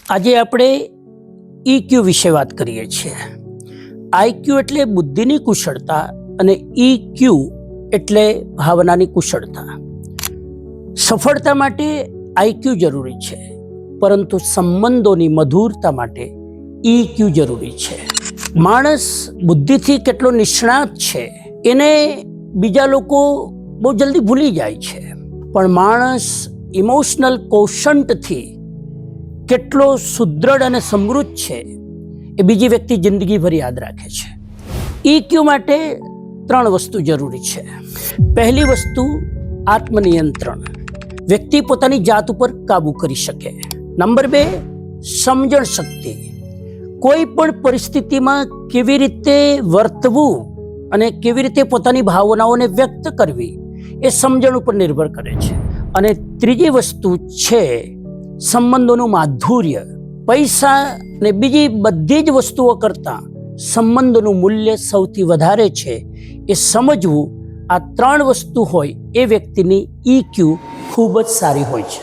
આજે આપણે EQ વિશે વાત કરીએ છીએ। IQ એટલે બુદ્ધિની કુશળતા અને EQ એટલે ભાવનાની કુશળતા। સફળતા માટે IQ જરૂરી છે, પરંતુ સંબંધોની મધુરતા માટે EQ જરૂરી છે। માણસ બુદ્ધિથી કેટલો નિષ્ણાત છે એને બીજા લોકો બહુ જલ્દી ભૂલી જાય છે, પણ માણસ ઇમોશનલ કોશન્ટથી કેટલો સુદૃઢ અને સમૃદ્ધ છે એ બીજી વ્યક્તિ જિંદગીભર યાદ રાખે છે। EQ માટે 3 વસ્તુ જરૂરી છે। પહેલી વસ્તુ આત્મનિયંત્રણ, વ્યક્તિ પોતાની જાત ઉપર કાબુ કરી શકે। નંબર 2 સમજણ શક્તિ, કોઈ પણ પરિસ્થિતિમાં કેવી રીતે વર્તવું અને કેવી રીતે પોતાની ભાવનાઓને વ્યક્ત કરવી એ સમજણ ઉપર નિર્ભર કરે છે। અને ત્રીજી વસ્તુ છે સંબંધોનું માધુર્ય। પૈસા અને બીજી બધી જ વસ્તુઓ કરતાં સંબંધોનું મૂલ્ય સૌથી વધારે છે એ સમજવું। આ 3 વસ્તુ હોય એ વ્યક્તિની EQ ખૂબ જ સારી હોય છે।